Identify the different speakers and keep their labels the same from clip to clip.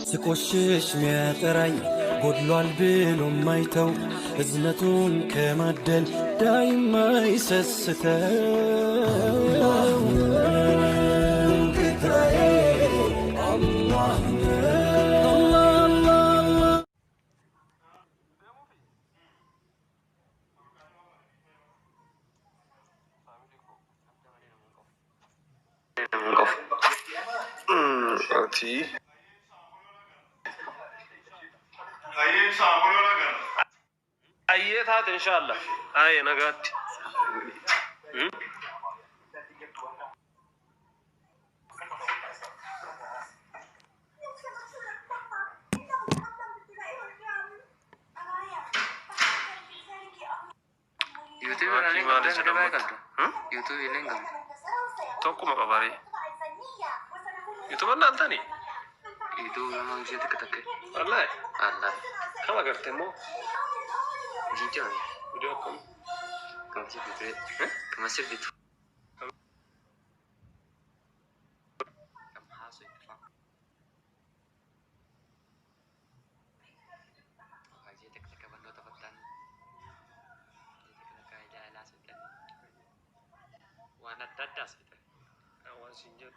Speaker 1: ስቆሽሽ ሚያጠራኝ ጎድሏል ብሎ ማይተው እዝነቱን ከማደል ዳይማ ይሰስተው ጌታዬ አላህ
Speaker 2: أيتها إن شاء الله أي نقات
Speaker 3: YouTube ini enggak.
Speaker 2: Toko mau kabari. YouTube mana antani?
Speaker 3: Itu memang sih dekat-dekat.
Speaker 2: Allah.
Speaker 3: Allah.
Speaker 2: Kamu kerja mau?
Speaker 3: Jijau ya.
Speaker 2: Video kom.
Speaker 3: Kamu sih gitu. Kamu sih gitu. Kamu hasil itu. Kaji dekat-dekat bandot tafatan. Dekat-dekat jalan sudah. Wana dadas gitu.
Speaker 2: Awan sinjat.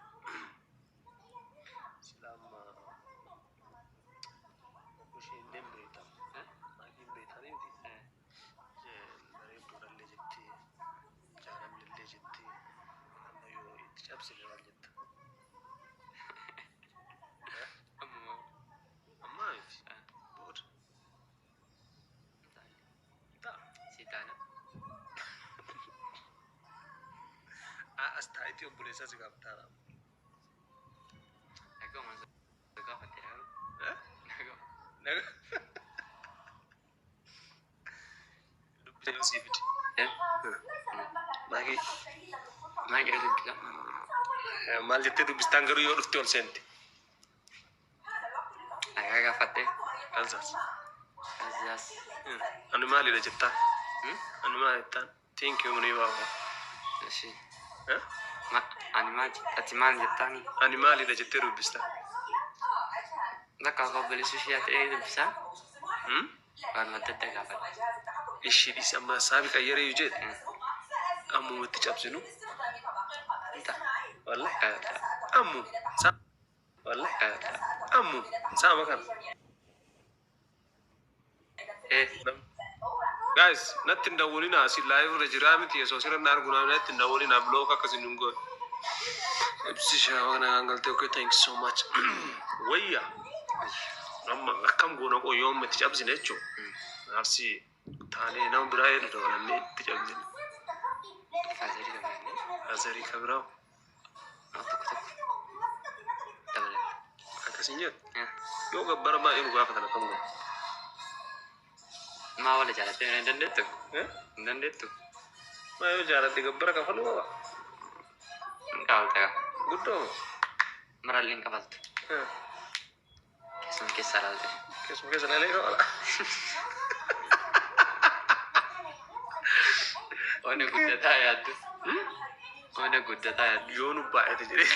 Speaker 2: Selama usia enam berita, lagi berita ni tu. Dari bulan lejeti, jalan lejeti, ayo itu siap sih lejeti. Amma itu, bud. Tak.
Speaker 3: Sitana.
Speaker 2: Asta itu boleh saya cakap tak.
Speaker 3: Aku masuk ke hotel. Aku.
Speaker 2: Lupa sih fit.
Speaker 3: Ya.
Speaker 2: Lagi.
Speaker 3: Lagi ada juga.
Speaker 2: Mal jette tu bistanggaru yo dufte on sente.
Speaker 3: Agak fatih.
Speaker 2: Alsas.
Speaker 3: Azas.
Speaker 2: Anu mali la jetta. Anu mali tan. Thank you muni baba.
Speaker 3: Sih.
Speaker 2: Eh?
Speaker 3: Animal, atiman jetani.
Speaker 2: Animali la jette rubista.
Speaker 3: Nak kau beli sushi atau itu bisa? Karena tidak dapat.
Speaker 2: Ishi di sama sabi kayere yujet. Amu mati capsinu.
Speaker 3: Entah.
Speaker 2: Wallahi kata. Amu. Wallahi kata. Amu. Sama kan. Guys, nothing da woni na si live rejirami ti so sira nar guna nothing da woni na blog ka kasinungo. Ebsisha wana angalte okay, thanks so much. Waya. Amma akam gona ko yom mati capsine cho. Narsi tane na birai do wala ne ti capsine.
Speaker 3: Fazeri kemana?
Speaker 2: Azari kabra.
Speaker 3: Atau kutuk. Tablet.
Speaker 2: Akasinya.
Speaker 3: Ya.
Speaker 2: Yo gabbara ma iru gafa na kango.
Speaker 3: Ma wala jalan dan itu. Dan itu.
Speaker 2: Ma yo jara de gabbara ka falo wa.
Speaker 3: Kau tahu.
Speaker 2: Guddo.
Speaker 3: Meralin kapal tu. Kesan kesaral tu.
Speaker 2: Kesu na lero wala.
Speaker 3: Ona gudda taya tu. Ona gudda taya.
Speaker 2: Yo nu ba ete jere.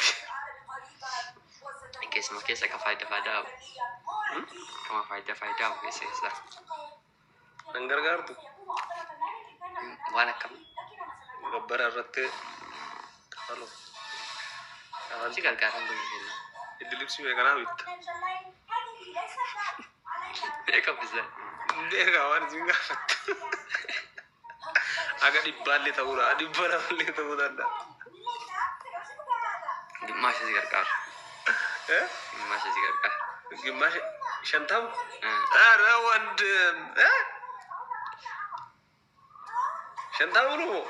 Speaker 3: Kes mo kesa ka faida. Kama faida kesa.
Speaker 2: Nanggar tu.
Speaker 3: Wana kam.
Speaker 2: Gabbara ratte kafalo.
Speaker 3: Si gargaran begini.
Speaker 2: Idlipsi me kana bit.
Speaker 3: Eka bisa.
Speaker 2: Dega wan jinga. Aga dibali taura, dibali taura anda.
Speaker 3: Masih si gargar. Masih si gargar.
Speaker 2: Gimash shantam.
Speaker 3: Ah.
Speaker 2: Wand. Shantam lu.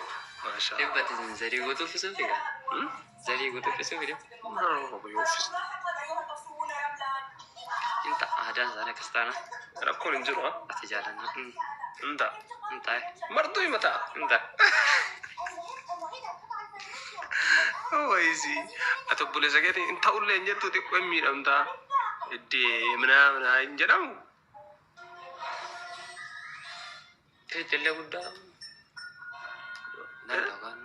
Speaker 2: Masha.
Speaker 3: Ibat zari goto fisu figa. Zari goto fisu figa.
Speaker 2: No, yo office.
Speaker 3: Inta ada sana kestana.
Speaker 2: Rakon injuro ha.
Speaker 3: Ati jalan.
Speaker 2: Entah.
Speaker 3: Entah.
Speaker 2: Martu mata.
Speaker 3: Entah.
Speaker 2: Oh easy. Atau boleh sakit entah ulle njatu di kami namda. Di mana injaram.
Speaker 3: Tele udah. Nah, kan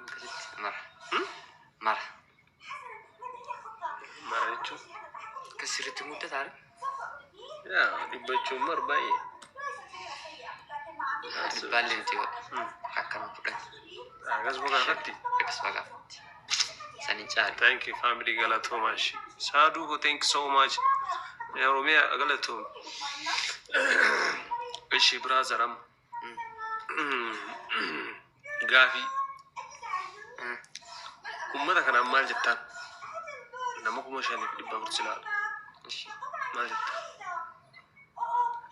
Speaker 3: marah. Marah.
Speaker 2: Marah itu.
Speaker 3: Kesir itu muda tar.
Speaker 2: يا دبتشو مر باي
Speaker 3: بالين تيو حكم بدك
Speaker 2: أغاز بغافتي
Speaker 3: بس بقى سنين شهر
Speaker 2: thank you family غلطو ماشي سادو thank you so much يا روميا غلطو إيشي برازرم غافي أمدا كان مال جتان نمك مشاني في دبا مرسلال مال جتان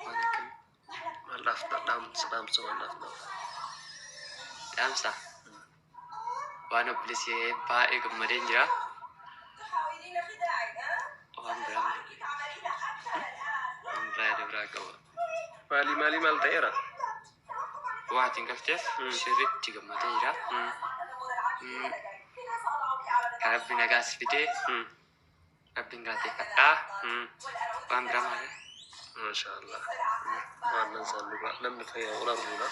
Speaker 3: ولكن
Speaker 2: مال لافتا دام سوى لافتا
Speaker 3: أمسح وأنا بلسي باقي قمرين جرا وأنا برا قبل
Speaker 2: مالي مال تيرا
Speaker 3: واحد ينقفتف شريت قمرين جرا ربي نقاس فيدي ربي نقاتي كتا وأنا برا مالي
Speaker 2: ما شاء الله ما ننسى لم نفيا ولا ربنا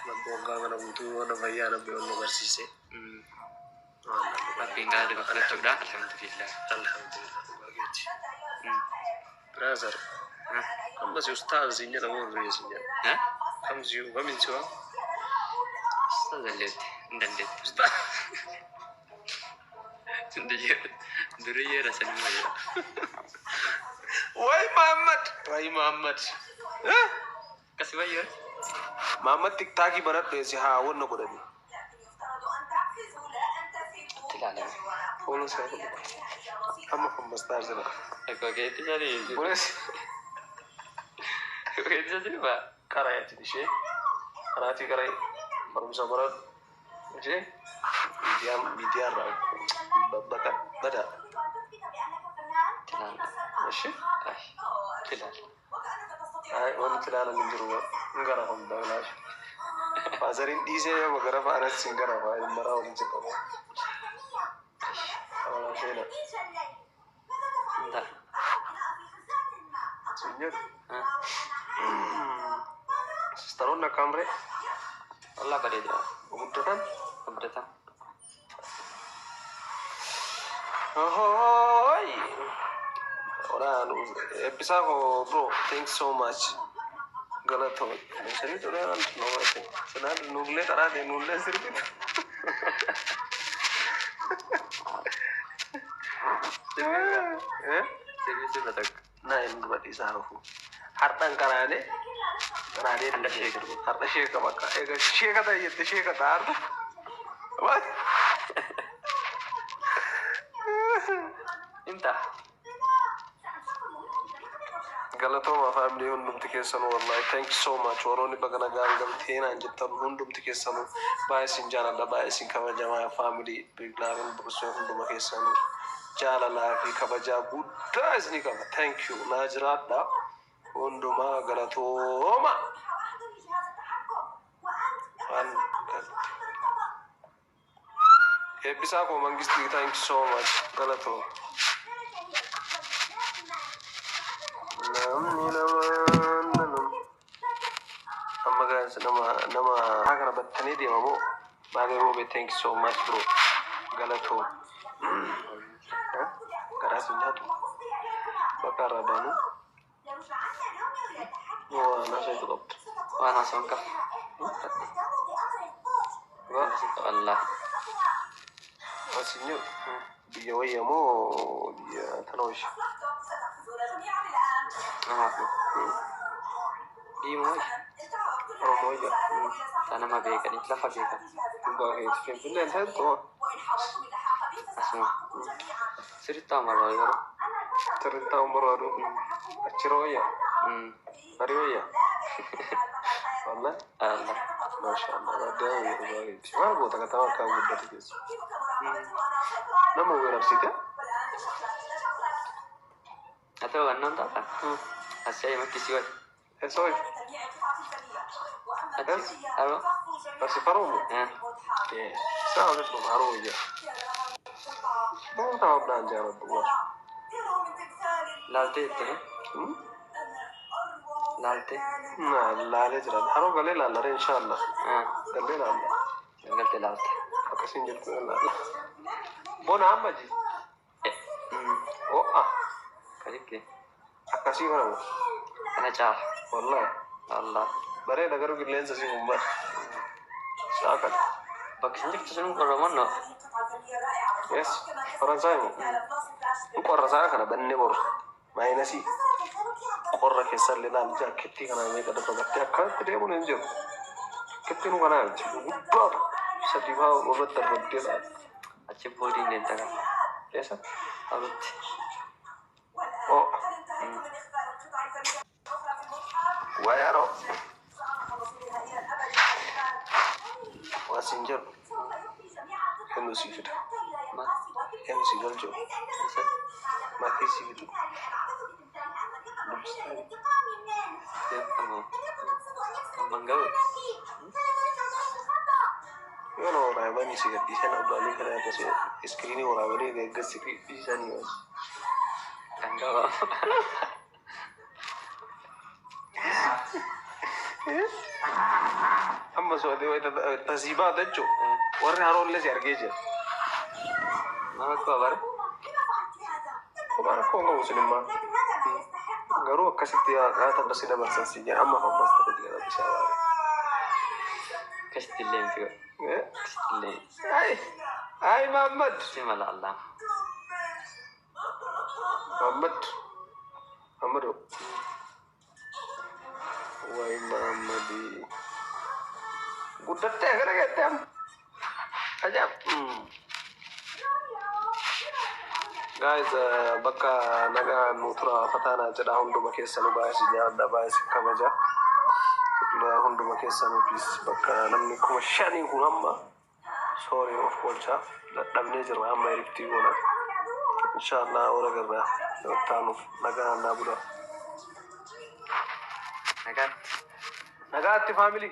Speaker 2: نبغى أنا بنتو أنا فيا أنا بيقول برسيسه
Speaker 3: ربي نقاتي بخلت جرا الحمد لله
Speaker 2: الحمد لله باقيت برازر أما سي أستاذ سينيا نقول رئيس سينيا
Speaker 3: ها
Speaker 2: كم سيو كم سيو
Speaker 3: استاذ ندندت
Speaker 2: أستاذ
Speaker 3: دريه رسن ما
Speaker 2: واي محمد
Speaker 3: كسبايو
Speaker 2: محمد تيك تاكي بنات بيسي ها ون كودني
Speaker 3: تلالم
Speaker 2: فولو سيكون أما كم بستار زنا
Speaker 3: اكو كيتي جاري
Speaker 2: بوليس
Speaker 3: كيتي جاري با
Speaker 2: كراي تدشي أنا في كراي برم سبرات جي ميديا راو بدا
Speaker 3: تلالم
Speaker 2: ماشي
Speaker 3: تلالم
Speaker 2: هاي وانا تلالا نجروا نجرا هم دغلاش فازرين ديسه مغرا فانا سينغرا فاي مرا ولي تكو ولا شيء
Speaker 3: لا
Speaker 2: سنجد
Speaker 3: ها
Speaker 2: ستارون كامري
Speaker 3: والله بريد
Speaker 2: وبدتن
Speaker 3: خبرتها
Speaker 2: هاي ora episago bro thanks so much गलत हो शरीर तो यार नो ऐसे सुना नूले तरह दे नूले सिर्फ
Speaker 3: serius betul
Speaker 2: ना इन बड़ी Sahu harta karane karane harta Sheikh का मक्का एक शेख था ये शेख था harta what
Speaker 3: انت
Speaker 2: galatoma family hundumti keessanu wallahi thank you so much waroni bagana galgalteena jettan hundumti keessanu baay sin jaalala baay sin kabajamaa family big love burso hunduma keessanu jaalala fi kabaja guddaa isni qaba thank you najraadha hunduma galatoma an ebbisa ko mangisti thank you so much galatoma amma guys nama haka battane da mamo ba ga robe thank you so much bro galato kara sun jato bakara banu وانا شايف ضبط
Speaker 3: وانا صنكف والله
Speaker 2: واسنيو بيويا مو يا تنوش
Speaker 3: دي موي
Speaker 2: رومويا
Speaker 3: انا ما بيك انت لفا بيك
Speaker 2: باغي تفهم في الليل هذا
Speaker 3: اسمع سرت مرة يا
Speaker 2: ترنتا مرادو اشرويا بريويا والله
Speaker 3: الله
Speaker 2: ما شاء الله داوي باغي ما بوتا كتاما كان غدت كيس نمو وين نفسيته
Speaker 3: atau anon tak apa asal yang kisi wal
Speaker 2: soy
Speaker 3: alo
Speaker 2: بس فرومو
Speaker 3: eh
Speaker 2: ساعة نطلب هرويا ما تعب نانجا ربما
Speaker 3: lalte itu lalte
Speaker 2: لا لا لجرا هرو قال لا لا ان شاء الله قال لي لا
Speaker 3: قلت lalte
Speaker 2: اكسين جبت لا بون عمجي او اه
Speaker 3: كذلك
Speaker 2: akkasii kana
Speaker 3: Kana caala.
Speaker 2: wallahi
Speaker 3: Allah.
Speaker 2: bareeda garuu qilleensa si humba saakal
Speaker 3: Bakki isin jirtu sun Oromoon no.
Speaker 2: yes faransaay mo qorra saa kana banne boru maayinasii qorra keessallee laal jaakettii kana meeqa dafa battee akkatti deemuun hin jiru akkitti nu kanaa jechuudha guddaadha sadii faa irratti argamtee laal
Speaker 3: Achi boodiin deemta kan.
Speaker 2: keessa
Speaker 3: Alutti.
Speaker 2: oo waa yaaroo waa siin jiru hennu sii fida
Speaker 3: Ma.
Speaker 2: hennu sii galchuu
Speaker 3: Isa.
Speaker 2: maatii sii fidu
Speaker 3: Deemtamoo. Mangalu.
Speaker 2: yoo na waraabanii si gadhiisan abbaalee kana akkasii iskiriinii waraabanii deeggarsi dhiisanii yoo
Speaker 3: Kan gabaaf.
Speaker 2: amma sootee tasiibaa jechuun warri haroollee si argee jira.
Speaker 3: Nama koo bare.
Speaker 2: Kophaan akkuma qabu sinimmaa garuu akkasitti haata si dabarsan si jira amma ammas ta'e jira bishaan waa'ee.
Speaker 3: Akkasitti illee miti godhu. Akkasitti illee.
Speaker 2: Ay Muhammad
Speaker 3: Si mala Allah.
Speaker 2: Muhammad waa'ee Muhammadi guddattee gara gattee amma ajaa'ib. Guys, bakka nagaa nu tura fataanaa jedha hunduma keessa nu baay'isi nyaadha baay'isi kabaja. Hunduma keessa nu bis bakka namni kuma shanii kun amma sorry of oolchaa dadhabnee jirra amma eriftii goona. Inshallah wara garra taanuuf nagaa naa bula.
Speaker 3: Nagaatti.
Speaker 2: Nagaatti family.